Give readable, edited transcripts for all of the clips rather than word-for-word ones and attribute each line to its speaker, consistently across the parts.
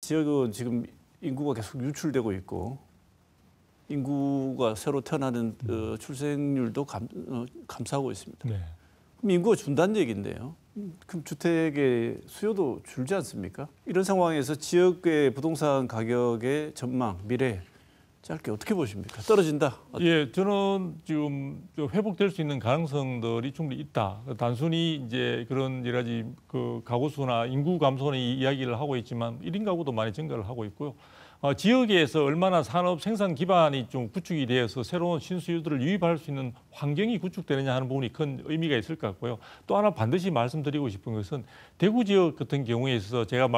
Speaker 1: 지역은 지금 인구가 계속 유출되고 있고 인구가 새로 태어나는 출생률도 감소하고 있습니다.
Speaker 2: 네.
Speaker 1: 그럼 인구가 준다는 얘기인데요. 그럼 주택의 수요도 줄지 않습니까? 이런 상황에서 지역의 부동산 가격의 전망, 미래 짧게 어떻게 보십니까? 떨어진다?
Speaker 2: 예, 저는 지금 회복될 수 있는 가능성들이 충분히 있다. 단순히 이제 그런 여러 가지 그 가구 수나 인구 감소는 이야기를 하고 있지만 1인 가구도 많이 증가를 하고 있고요. 지역에서 얼마나 산업 생산 기반이 좀 구축이 되어서 새로운 신수요들을 유입할 수 있는 환경이 구축되느냐 하는 부분이 큰 의미가 있을 것 같고요. 또 하나 반드시 말씀드리고 싶은 것은 대구 지역 같은 경우에 있어서 제가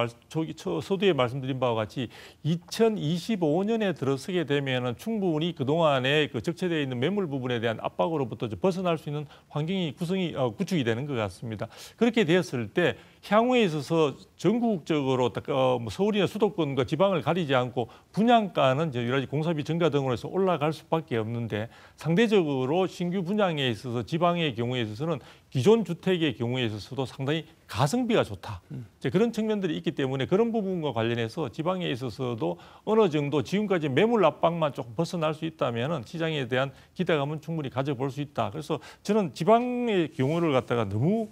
Speaker 2: 서두에 말씀드린 바와 같이 2025년에 들어서게 되면은 충분히 그동안에 그 적체되어 있는 매물 부분에 대한 압박으로부터 벗어날 수 있는 환경이 구축이 되는 것 같습니다. 그렇게 되었을 때 향후에 있어서 전국적으로 서울이나 수도권과 지방을 가리지 않고 분양가는 여러 가지 공사비 증가 등으로 해서 올라갈 수밖에 없는데 상대적으로 신규 분양에 있어서 지방의 경우에 있어서는 기존 주택의 경우에 있어서도 상당히 가성비가 좋다. 그런 측면들이 있기 때문에 그런 부분과 관련해서 지방에 있어서도 어느 정도 지금까지 매물 압박만 조금 벗어날 수 있다면 시장에 대한 기대감은 충분히 가져볼 수 있다. 그래서 저는 지방의 경우를 갖다가 너무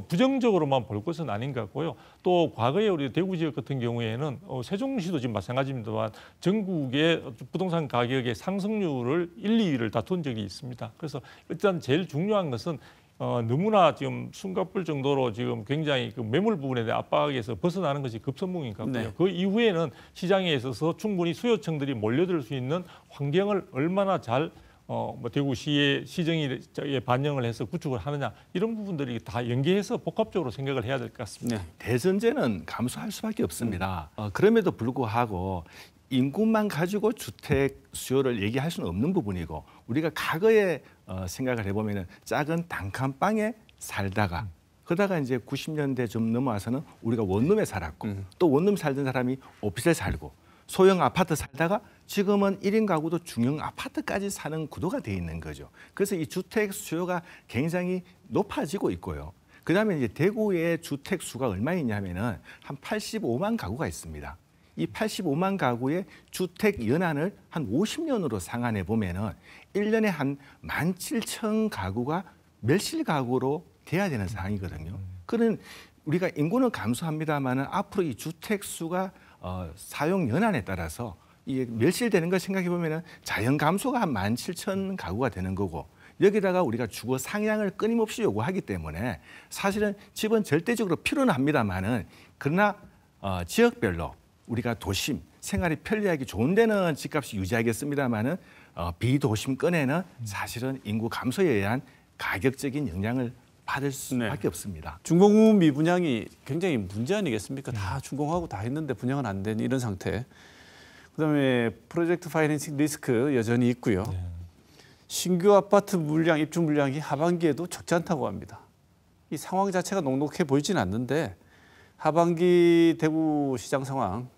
Speaker 2: 부정적으로만 볼 것은 아닌 것 같고요. 또 과거에 우리 대구 지역 같은 경우에는 세종시도 지금 마찬가지입니다만 전국의 부동산 가격의 상승률을 1, 2위를 다툰 적이 있습니다. 그래서 일단 제일 중요한 것은 너무나 지금 숨가쁠 정도로 지금 굉장히 그 매물 부분에 대한 압박에서 벗어나는 것이 급선무인 것 같고요.
Speaker 1: 네.
Speaker 2: 그 이후에는 시장에 있어서 충분히 수요층들이 몰려들 수 있는 환경을 얼마나 잘 대구시의 시정에 반영을 해서 구축을 하느냐 이런 부분들이 다 연계해서 복합적으로 생각을 해야 될 것 같습니다.
Speaker 3: 네. 대전제는 감소할 수밖에 없습니다. 그럼에도 불구하고 인구만 가지고 주택 수요를 얘기할 수는 없는 부분이고 우리가 과거에 생각을 해보면 작은 단칸방에 살다가 그러다가 이제 90년대 좀 넘어와서는 우리가 원룸에 살았고 또 원룸 살던 사람이 오피스에 살고 소형 아파트 살다가 지금은 1인 가구도 중형 아파트까지 사는 구도가 돼 있는 거죠. 그래서 이 주택 수요가 굉장히 높아지고 있고요. 그다음에 이제 대구의 주택 수가 얼마 있냐면은 한 85만 가구가 있습니다. 이 85만 가구의 주택 연한을 한 50년으로 상환해 보면은 1년에 한 17,000 가구가 멸실 가구로 돼야 되는 상황이거든요. 그런 우리가 인구는 감소합니다만은 앞으로 이 주택 수가 사용 연한에 따라서 이 멸실되는 걸 생각해 보면은 자연 감소가 한 17,000 가구가 되는 거고 여기다가 우리가 주거 상향을 끊임없이 요구하기 때문에 사실은 집은 절대적으로 필요는 합니다만은 그러나 지역별로 우리가 도심 생활이 편리하기 좋은 데는 집값이 유지하겠습니다만은 비도심권에는 사실은 인구 감소에 의한 가격적인 영향을 받을 수밖에 없습니다.
Speaker 1: 준공 미분양이 굉장히 문제 아니겠습니까? 다 준공하고 다 했는데 분양은 안 된 이런 상태. 그다음에 프로젝트 파이낸싱 리스크 여전히 있고요. 신규 아파트 물량, 입주 물량이 하반기에도 적지 않다고 합니다. 이 상황 자체가 녹록해 보이지는 않는데 하반기 대구 시장 상황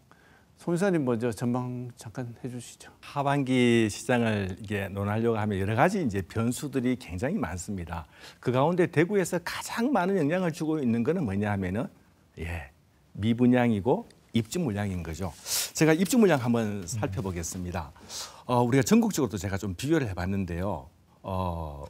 Speaker 1: 송 이사님 먼저 전망 잠깐 해주시죠.
Speaker 3: 하반기 시장을 이게 논하려고 하면 여러 가지 이제 변수들이 굉장히 많습니다. 그 가운데 대구에서 가장 많은 영향을 주고 있는 것은 뭐냐 하면은 미분양이고 입주 물량인 거죠. 제가 입주 물량 한번 살펴보겠습니다. 우리가 전국적으로도 제가 좀 비교를 해봤는데요.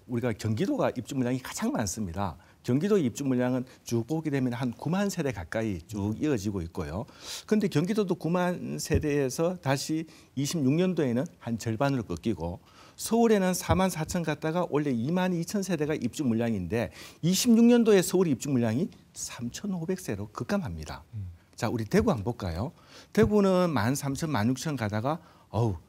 Speaker 3: 우리가 경기도가 입주 물량이 가장 많습니다. 경기도 입주 물량은 쭉 보게 되면 한 9만 세대 가까이 쭉 이어지고 있고요. 그런데 경기도도 9만 세대에서 다시 26년도에는 한 절반으로 꺾이고 서울에는 4만 4천 갔다가 원래 2만 2천 세대가 입주 물량인데 26년도에 서울 입주 물량이 3,500세로 급감합니다. 자, 우리 대구 한번 볼까요? 대구는 13,000, 16,000 가다가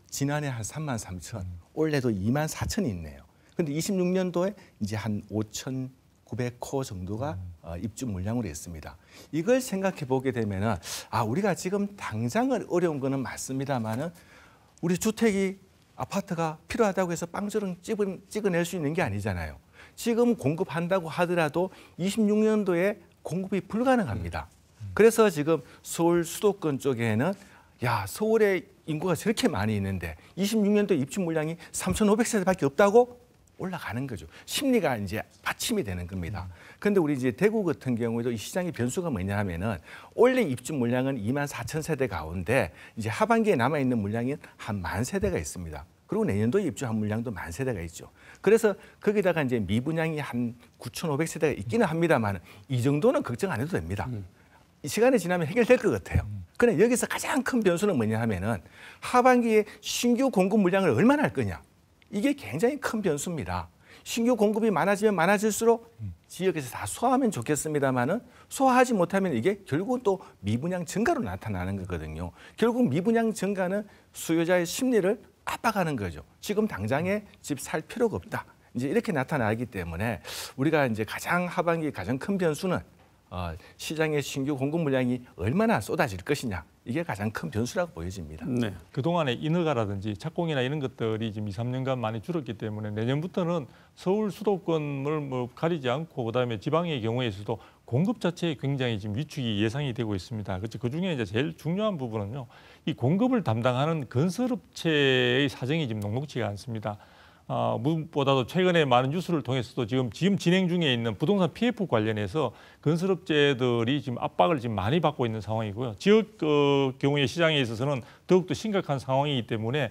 Speaker 3: 지난해 한 3만 3천, 올해도 2만 4천이 있네요. 근데 26년도에 이제 한 5,900호 정도가 입주 물량으로 했습니다. 이걸 생각해 보게 되면은 우리가 지금 당장은 어려운 거는 맞습니다만은 우리 주택이 아파트가 필요하다고 해서 빵저랑 찍어낼 수 있는 게 아니잖아요. 지금 공급한다고 하더라도 26년도에 공급이 불가능합니다. 그래서 지금 서울 수도권 쪽에는 서울에 인구가 저렇게 많이 있는데 26년도 입주 물량이 3,500세대밖에 없다고? 올라가는 거죠. 심리가 이제 받침이 되는 겁니다. 그런데 우리 이제 대구 같은 경우에도 이 시장의 변수가 뭐냐 하면은 원래 입주 물량은 24,000세대 가운데 이제 하반기에 남아 있는 물량이 한 10,000세대가 있습니다. 그리고 내년도에 입주한 물량도 10,000세대가 있죠. 그래서 거기다가 이제 미분양이 한 9,500세대가 있기는 합니다만 이 정도는 걱정 안 해도 됩니다. 이 시간이 지나면 해결될 것 같아요. 그런데 여기서 가장 큰 변수는 뭐냐 하면은 하반기에 신규 공급 물량을 얼마나 할 거냐. 이게 굉장히 큰 변수입니다. 신규 공급이 많아지면 많아질수록 지역에서 다 소화하면 좋겠습니다만은 소화하지 못하면 이게 결국은 또 미분양 증가로 나타나는 거거든요. 결국 미분양 증가는 수요자의 심리를 압박하는 거죠. 지금 당장에 집 살 필요가 없다. 이제 이렇게 나타나기 때문에 우리가 이제 가장 하반기 가장 큰 변수는 시장의 신규 공급 물량이 얼마나 쏟아질 것이냐. 이게 가장 큰 변수라고 보여집니다.
Speaker 1: 네.
Speaker 2: 그동안에 인허가라든지 착공이나 이런 것들이 지금 2, 3년간 많이 줄었기 때문에 내년부터는 서울 수도권을 뭐 가리지 않고 그다음에 지방의 경우에서도 공급 자체에 굉장히 지금 위축이 예상이 되고 있습니다. 그 중에 이제 제일 중요한 부분은요. 이 공급을 담당하는 건설업체의 사정이 지금 녹록지가 않습니다. 무엇보다도 최근에 많은 뉴스를 통해서도 지금 진행 중에 있는 부동산 PF 관련해서 건설업체들이 지금 압박을 지금 많이 받고 있는 상황이고요. 지역 경우의 시장에 있어서는 더욱더 심각한 상황이기 때문에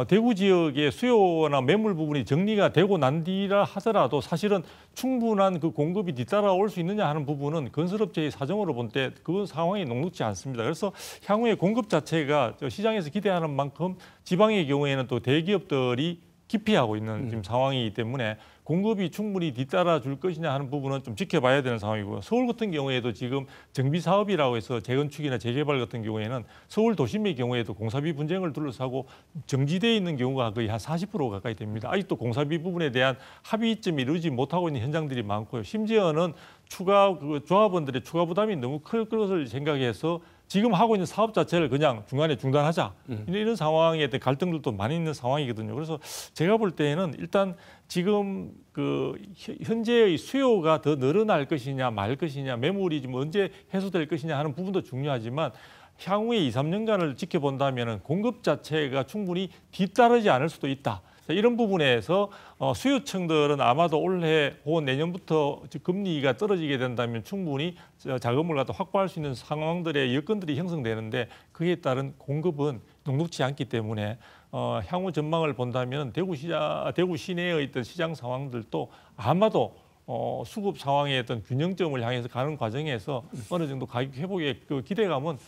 Speaker 2: 대구 지역의 수요나 매물 부분이 정리가 되고 난 뒤라 하더라도 사실은 충분한 그 공급이 뒤따라올 수 있느냐 하는 부분은 건설업체의 사정으로 볼 때 그 상황이 녹록지 않습니다. 그래서 향후에 공급 자체가 시장에서 기대하는 만큼 지방의 경우에는 또 대기업들이 기피하고 있는 지금 상황이기 때문에 공급이 충분히 뒤따라 줄 것이냐 하는 부분은 좀 지켜봐야 되는 상황이고요. 서울 같은 경우에도 지금 정비 사업이라고 해서 재건축이나 재개발 같은 경우에는 서울 도심의 경우에도 공사비 분쟁을 둘러싸고 정지되어 있는 경우가 거의 한 40% 가까이 됩니다. 아직도 공사비 부분에 대한 합의점이 이루지 못하고 있는 현장들이 많고요. 심지어는 조합원들의 추가 부담이 너무 클 것을 생각해서 지금 하고 있는 사업 자체를 그냥 중간에 중단하자. 이런 상황에 대한 갈등들도 많이 있는 상황이거든요. 그래서 제가 볼 때에는 일단 지금 그 현재의 수요가 더 늘어날 것이냐 말 것이냐 매물이 지금 언제 해소될 것이냐 하는 부분도 중요하지만 향후에 2, 3년간을 지켜본다면 공급 자체가 충분히 뒤따르지 않을 수도 있다. 이런 부분에서 수요층들은 아마도 올해 혹은 내년부터 금리가 떨어지게 된다면 충분히 자금을 갖다 확보할 수 있는 상황들의 여건들이 형성되는데 그에 따른 공급은 녹록지 않기 때문에 향후 전망을 본다면 대구 시내의 있던 시장 상황들도 아마도 수급 상황의 어떤 균형점을 향해서 가는 과정에서 어느 정도 가격 회복의 그 기대감은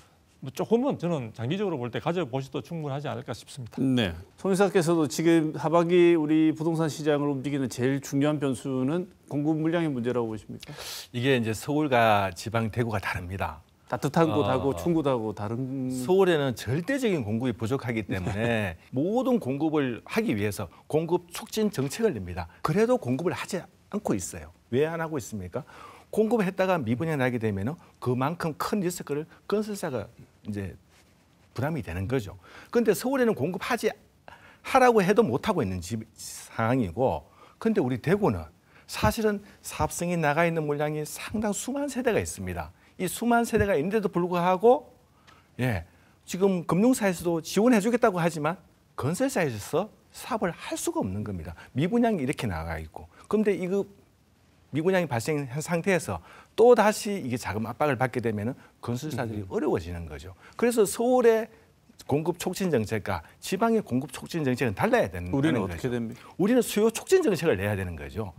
Speaker 2: 조금은 저는 장기적으로 볼 때 가져보셔도 충분하지 않을까 싶습니다.
Speaker 1: 네. 송 이사께서도 지금 하반기 우리 부동산 시장을 움직이는 제일 중요한 변수는 공급 물량의 문제라고 보십니까?
Speaker 3: 이게 이제 서울과 지방 대구가 다릅니다.
Speaker 1: 따뜻한 곳하고 추운 곳하고 다른.
Speaker 3: 서울에는 절대적인 공급이 부족하기 때문에 모든 공급을 하기 위해서 공급 촉진 정책을 냅니다. 그래도 공급을 하지 않고 있어요. 왜 안 하고 있습니까? 공급을 했다가 미분양 나게 되면 그만큼 큰 리스크를 건설사가 이제 부담이 되는 거죠. 그런데 서울에는 하라고 해도 못 하고 있는 상황이고, 그런데 우리 대구는 사실은 사업성이 나가 있는 물량이 상당 수만 세대가 있습니다. 이 수만 세대가 있는데도 불구하고 지금 금융사에서도 지원해주겠다고 하지만 건설사에서 사업을 할 수가 없는 겁니다. 미분양이 이렇게 나가 있고, 그런데 이거 미분양이 발생한 상태에서 또 다시 이게 자금 압박을 받게 되면 건설사들이 어려워지는 거죠. 그래서 서울의 공급 촉진 정책과 지방의 공급 촉진 정책은 달라야 되는 거죠.
Speaker 1: 우리는 어떻게 됩니까?
Speaker 3: 우리는 수요 촉진 정책을 내야 되는 거죠.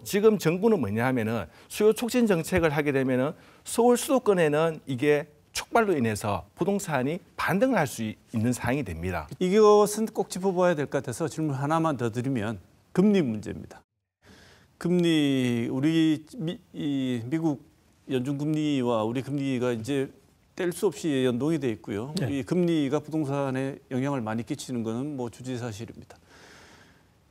Speaker 3: 지금 정부는 뭐냐 하면은 수요 촉진 정책을 하게 되면은 서울 수도권에는 이게 촉발로 인해서 부동산이 반등을 할 수 있는 상황이 됩니다.
Speaker 1: 이것은 꼭 짚어봐야 될 것 같아서 질문 하나만 더 드리면 금리 문제입니다. 금리 미국 연준 금리와 우리 금리가 이제 뗄 수 없이 연동이 돼 있고요.
Speaker 2: 네.
Speaker 1: 이 금리가 부동산에 영향을 많이 끼치는 것은 뭐 주지사실입니다.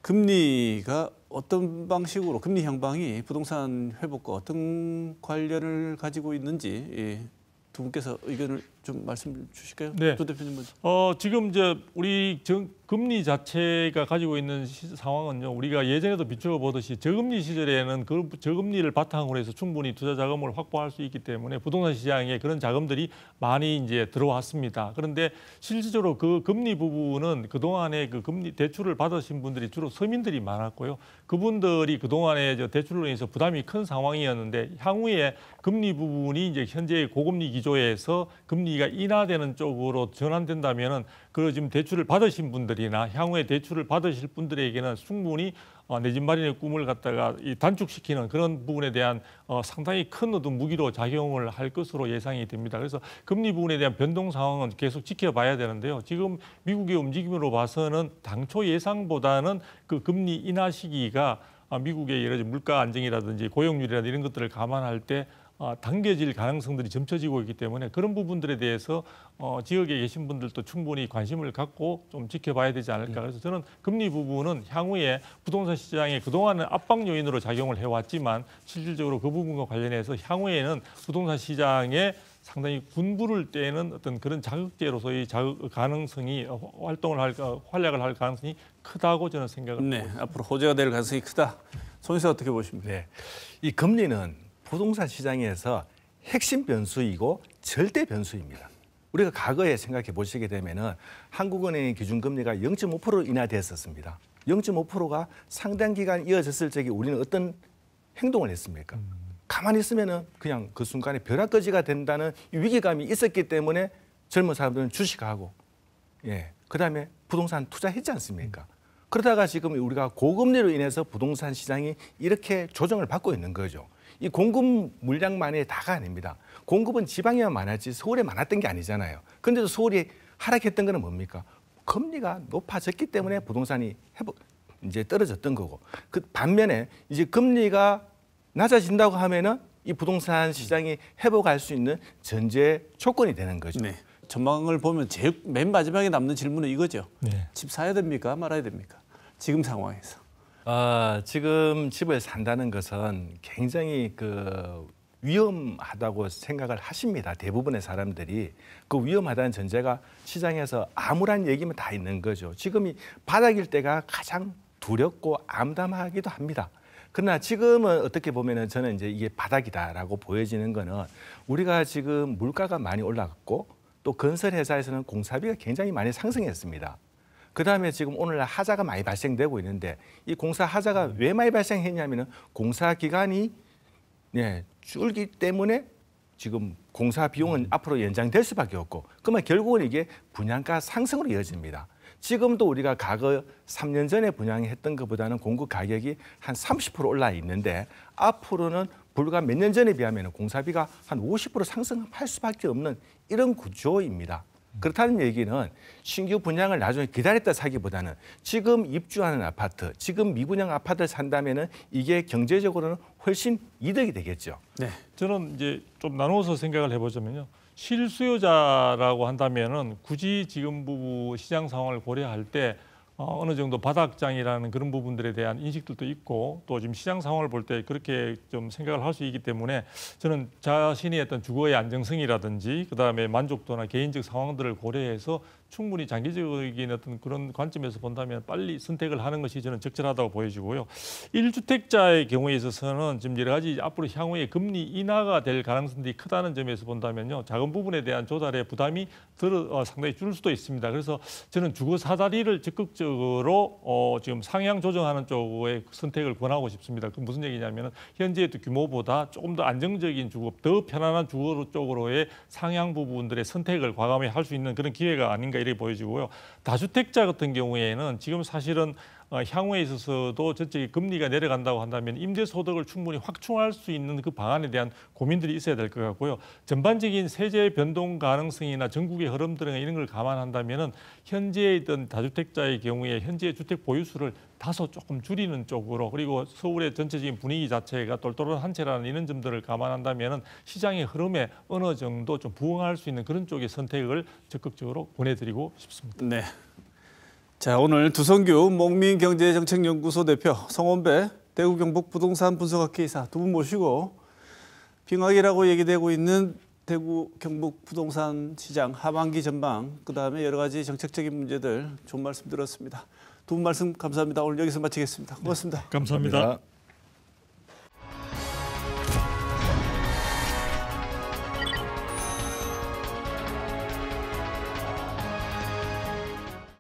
Speaker 1: 금리가 어떤 방식으로 금리 향방이 부동산 회복과 어떤 관련을 가지고 있는지 두 분께서 의견을 좀 말씀 주실까요?
Speaker 2: 네.
Speaker 1: 조 대표님 먼저.
Speaker 2: 지금 이제 우리 금리 자체가 가지고 있는 상황은요. 우리가 예전에도 비추어 보듯이 저금리 시절에는 그 저금리를 바탕으로 해서 충분히 투자 자금을 확보할 수 있기 때문에 부동산 시장에 그런 자금들이 많이 이제 들어왔습니다. 그런데 실질적으로 그 금리 부분은 그동안에 그 금리 대출을 받으신 분들이 주로 서민들이 많았고요. 그분들이 그동안에 대출로 인해서 부담이 큰 상황이었는데 향후에 금리 부분이 이제 현재 고금리 기조에서 금리가 인하되는 쪽으로 전환된다면은 그 지금 대출을 받으신 분들이나 향후에 대출을 받으실 분들에게는 충분히 내 집 마련의 꿈을 갖다가 단축시키는 그런 부분에 대한 상당히 큰 어떤 무기로 작용을 할 것으로 예상이 됩니다. 그래서 금리 부분에 대한 변동 상황은 계속 지켜봐야 되는데요. 지금 미국의 움직임으로 봐서는 당초 예상보다는 그 금리 인하 시기가 미국의 여러 가지 물가 안정이라든지 고용률이라든지 이런 것들을 감안할 때 당겨질 가능성들이 점쳐지고 있기 때문에 그런 부분들에 대해서 지역에 계신 분들도 충분히 관심을 갖고 좀 지켜봐야 되지 않을까. 그래서 저는 금리 부분은 향후에 부동산 시장에 그동안은 압박 요인으로 작용을 해왔지만 실질적으로 그 부분과 관련해서 향후에는 부동산 시장에 상당히 군부를 떼는 어떤 그런 자극제로서의 가능성이 활약을 할 가능성이 크다고 저는 생각을 하고 있습니다.
Speaker 1: 앞으로 호재가 될 가능성이 크다. 손 의사 어떻게 보십니까?
Speaker 3: 네, 이 금리는 부동산 시장에서 핵심 변수이고 절대 변수입니다. 우리가 과거에 생각해 보시게 되면은 한국은행의 기준금리가 0.5%로 인하됐었습니다. 0.5%가 상당 기간 이어졌을 적에 우리는 어떤 행동을 했습니까? 가만히 있으면은 그냥 그 순간에 벼락거지가 된다는 위기감이 있었기 때문에 젊은 사람들은 주식하고, 그다음에 부동산 투자했지 않습니까? 그러다가 지금 우리가 고금리로 인해서 부동산 시장이 이렇게 조정을 받고 있는 거죠. 이 공급 물량만이 다가 아닙니다. 공급은 지방에만 많았지 서울에 많았던 게 아니잖아요. 그런데도 서울이 하락했던 거는 뭡니까? 금리가 높아졌기 때문에 부동산이 이제 떨어졌던 거고. 그 반면에 이제 금리가 낮아진다고 하면은 이 부동산 시장이 회복할 수 있는 전제 조건이 되는 거죠.
Speaker 1: 네. 전망을 보면 제일 맨 마지막에 남는 질문은 이거죠.
Speaker 2: 네.
Speaker 1: 집 사야 됩니까? 말아야 됩니까? 지금 상황에서.
Speaker 3: 지금 집을 산다는 것은 굉장히 위험하다고 생각을 하십니다. 대부분의 사람들이. 그 위험하다는 전제가 시장에서 암울한 얘기면 다 있는 거죠. 지금이 바닥일 때가 가장 두렵고 암담하기도 합니다. 그러나 지금은 어떻게 보면은 저는 이제 이게 바닥이다라고 보여지는 거는 우리가 지금 물가가 많이 올라갔고 또 건설 회사에서는 공사비가 굉장히 많이 상승했습니다. 그다음에 지금 오늘날 하자가 많이 발생되고 있는데 이 공사 하자가 왜 많이 발생했냐면은 공사 기간이 줄기 때문에 지금 공사 비용은 앞으로 연장될 수밖에 없고 그러면 결국은 이게 분양가 상승으로 이어집니다. 지금도 우리가 과거 3년 전에 분양했던 것보다는 공급 가격이 한 30% 올라 있는데 앞으로는 불과 몇 년 전에 비하면 공사비가 한 50% 상승할 수밖에 없는 이런 구조입니다. 그렇다는 얘기는 신규 분양을 나중에 기다렸다 사기보다는 지금 입주하는 아파트, 지금 미분양 아파트를 산다면은 이게 경제적으로는 훨씬 이득이 되겠죠.
Speaker 1: 네.
Speaker 2: 저는 이제 좀 나눠서 생각을 해보자면요. 실수요자라고 한다면은 굳이 지금 부부 시장 상황을 고려할 때 어느 정도 바닥장이라는 그런 부분들에 대한 인식들도 있고 또 지금 시장 상황을 볼 때 그렇게 좀 생각을 할 수 있기 때문에 저는 자신의 어떤 주거의 안정성이라든지 그다음에 만족도나 개인적 상황들을 고려해서 충분히 장기적인 어떤 그런 관점에서 본다면 빨리 선택을 하는 것이 저는 적절하다고 보여지고요. 1주택자의 경우에 있어서는 지금 여러 가지 앞으로 향후에 금리 인하가 될 가능성이 크다는 점에서 본다면요. 작은 부분에 대한 조달의 부담이 상당히 줄 수도 있습니다. 그래서 저는 주거 사다리를 적극적으로 지금 상향 조정하는 쪽의 선택을 권하고 싶습니다. 그 무슨 얘기냐면은 현재의 규모보다 조금 더 안정적인 주거, 더 편안한 주거 쪽으로의 상향 부분들의 선택을 과감히 할 수 있는 그런 기회가 아닌가 이렇게 보여지고요. 다주택자 같은 경우에는 지금 사실은 향후에 있어서도 전체 금리가 내려간다고 한다면 임대소득을 충분히 확충할 수 있는 그 방안에 대한 고민들이 있어야 될 것 같고요. 전반적인 세제 변동 가능성이나 전국의 흐름 등 이런 걸 감안한다면은 현재에 있던 다주택자의 경우에 현재 주택 보유수를 다소 조금 줄이는 쪽으로 그리고 서울의 전체적인 분위기 자체가 똘똘한 한 채라는 이런 점들을 감안한다면은 시장의 흐름에 어느 정도 좀 부응할 수 있는 그런 쪽의 선택을 적극적으로 보내드리고 싶습니다.
Speaker 1: 네. 자, 오늘 두성규 목민경제정책연구소 대표, 성원배 대구 경북 부동산 분석학회 이사 두 분 모시고 빙하기라고 얘기되고 있는 대구 경북 부동산 시장 하반기 전망, 그다음에 여러 가지 정책적인 문제들 좋은 말씀 들었습니다. 두 분 말씀 감사합니다. 오늘 여기서 마치겠습니다. 고맙습니다.
Speaker 2: 감사합니다.